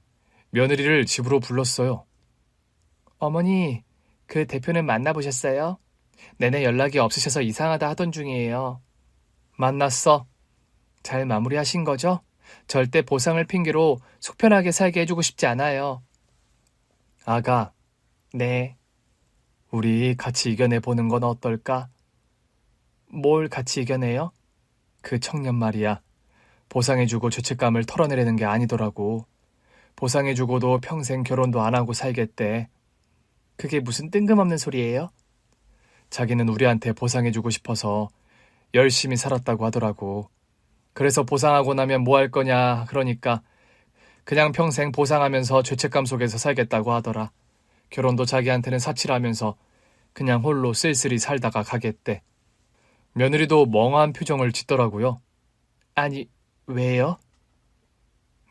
며느리를 집으로 불렀어요. 어머니, 그 대표는 만나보셨어요? 내내 연락이 없으셔서 이상하다 하던 중이에요. 만났어. 잘 마무리하신 거죠? 절대 보상을 핑계로 속 편하게 살게 해주고 싶지 않아요. 아가, 네. 우리 같이 이겨내 보는 건 어떨까? 뭘 같이 이겨내요? 그 청년 말이야. 보상해주고 죄책감을 털어내려는 게 아니더라고. 보상해주고도 평생 결혼도 안 하고 살겠대. 그게 무슨 뜬금없는 소리예요? 자기는 우리한테 보상해주고 싶어서 열심히 살았다고 하더라고. 그래서 보상하고 나면 뭐 할 거냐 그러니까 그냥 평생 보상하면서 죄책감 속에서 살겠다고 하더라. 결혼도 자기한테는 사치라면서 그냥 홀로 쓸쓸히 살다가 가겠대. 며느리도 멍한 표정을 짓더라고요. 아니, 왜요?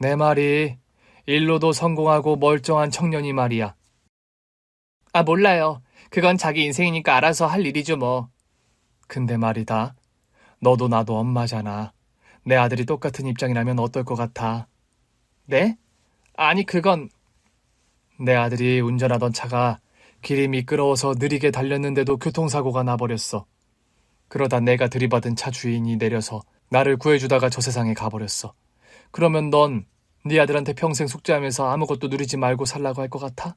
내 말이 일로도 성공하고 멀쩡한 청년이 말이야. 아, 몰라요. 그건 자기 인생이니까 알아서 할 일이죠 뭐. 근데 말이다. 너도 나도 엄마잖아. 내 아들이 똑같은 입장이라면 어떨 것 같아? 네? 아니 그건 내 아들이 운전하던 차가 길이 미끄러워서 느리게 달렸는데도 교통사고가 나버렸어. 그러다 내가 들이받은 차 주인이 내려서 나를 구해주다가 저 세상에 가버렸어. 그러면 넌 네 아들한테 평생 숙제하면서 아무것도 누리지 말고 살라고 할 것 같아?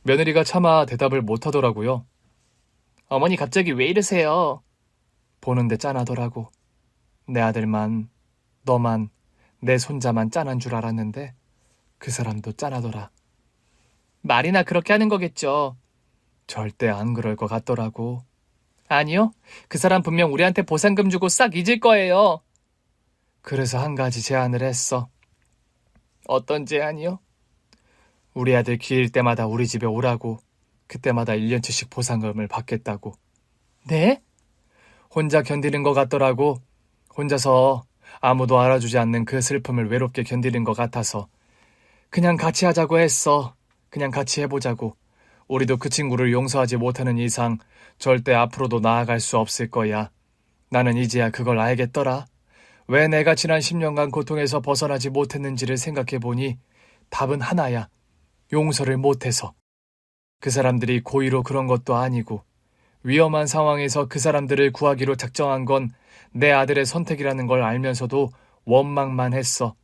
며느리가 차마 대답을 못하더라고요. 어머니 갑자기 왜 이러세요? 보는데 짠하더라고. 내 아들만, 너만, 내 손자만 짠한 줄 알았는데 그 사람도 짠하더라. 말이나 그렇게 하는 거겠죠. 절대 안 그럴 것 같더라고. 아니요. 그 사람 분명 우리한테 보상금 주고 싹 잊을 거예요. 그래서 한 가지 제안을 했어. 어떤 제안이요? 우리 아들 기일 때마다 우리 집에 오라고. 그때마다 1년치씩 보상금을 받겠다고. 네? 혼자 견디는 것 같더라고. 혼자서 아무도 알아주지 않는 그 슬픔을 외롭게 견디는 것 같아서 그냥 같이 하자고 했어. 그냥 같이 해보자고. 우리도 그 친구를 용서하지 못하는 이상 절대 앞으로도 나아갈 수 없을 거야. 나는 이제야 그걸 알겠더라. 왜 내가 지난 10년간 고통에서 벗어나지 못했는지를 생각해보니 답은 하나야. 용서를 못해서. 그 사람들이 고의로 그런 것도 아니고 위험한 상황에서 그 사람들을 구하기로 작정한 건 내 아들의 선택이라는 걸 알면서도 원망만 했어.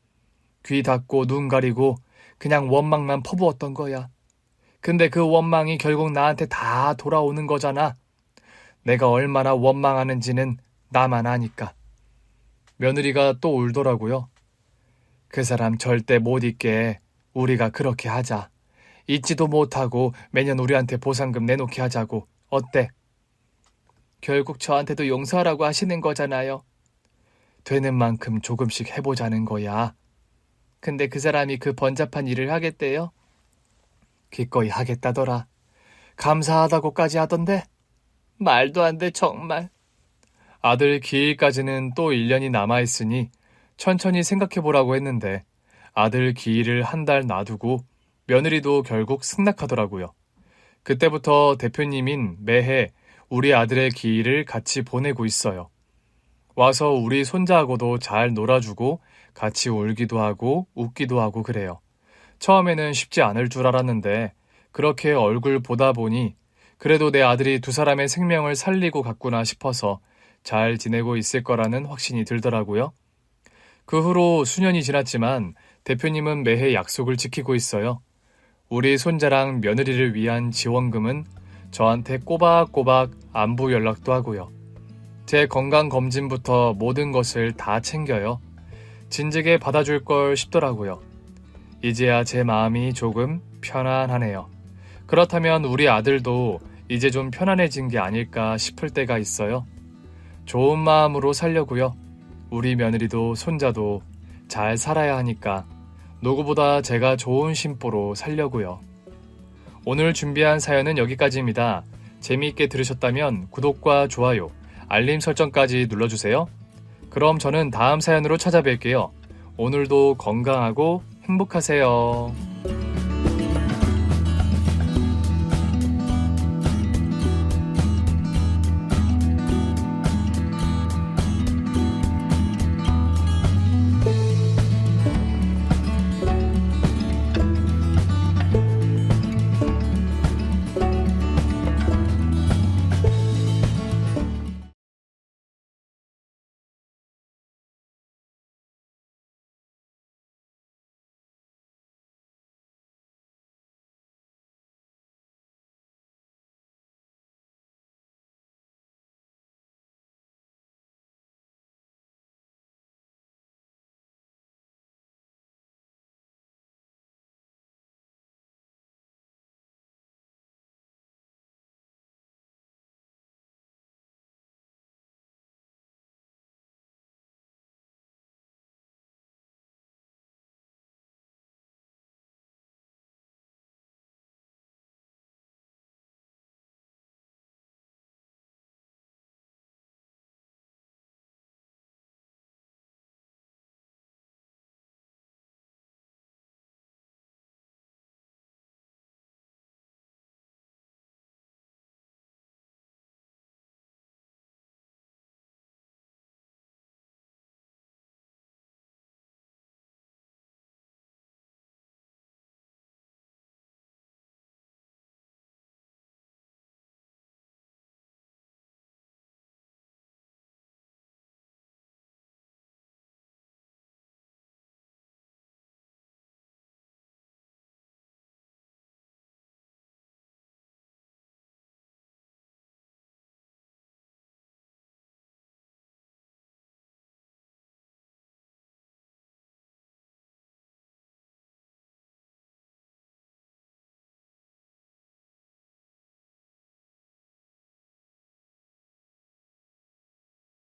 귀 닫고 눈 가리고 그냥 원망만 퍼부었던 거야. 근데 그 원망이 결국 나한테 다 돌아오는 거잖아. 내가 얼마나 원망하는지는 나만 아니까. 며느리가 또 울더라고요. 그 사람 절대 못 잊게 우리가 그렇게 하자. 잊지도 못하고 매년 우리한테 보상금 내놓게 하자고. 어때? 결국 저한테도 용서하라고 하시는 거잖아요. 되는 만큼 조금씩 해보자는 거야. 근데 그 사람이 그 번잡한 일을 하겠대요? 기꺼이 하겠다더라. 감사하다고까지 하던데? 말도 안 돼 정말. 아들 기일까지는 또 1년이 남아있으니 천천히 생각해보라고 했는데 아들 기일을 한 달 놔두고 며느리도 결국 승낙하더라고요. 그때부터 대표님인 매해 우리 아들의 기일을 같이 보내고 있어요. 와서 우리 손자하고도 잘 놀아주고 같이 울기도 하고 웃기도 하고 그래요. 처음에는 쉽지 않을 줄 알았는데 그렇게 얼굴 보다 보니 그래도 내 아들이 두 사람의 생명을 살리고 갔구나 싶어서 잘 지내고 있을 거라는 확신이 들더라고요. 그 후로 수년이 지났지만 대표님은 매해 약속을 지키고 있어요. 우리 손자랑 며느리를 위한 지원금은 저한테 꼬박꼬박 안부 연락도 하고요. 제 건강검진부터 모든 것을 다 챙겨요. 진즉에 받아줄 걸 싶더라고요. 이제야 제 마음이 조금 편안하네요. 그렇다면 우리 아들도 이제 좀 편안해진 게 아닐까 싶을 때가 있어요. 좋은 마음으로 살려고요. 우리 며느리도 손자도 잘 살아야 하니까 누구보다 제가 좋은 심보로 살려고요. 오늘 준비한 사연은 여기까지입니다. 재미있게 들으셨다면 구독과 좋아요, 알림 설정까지 눌러주세요. 그럼 저는 다음 사연으로 찾아뵐게요. 오늘도 건강하고 행복하세요.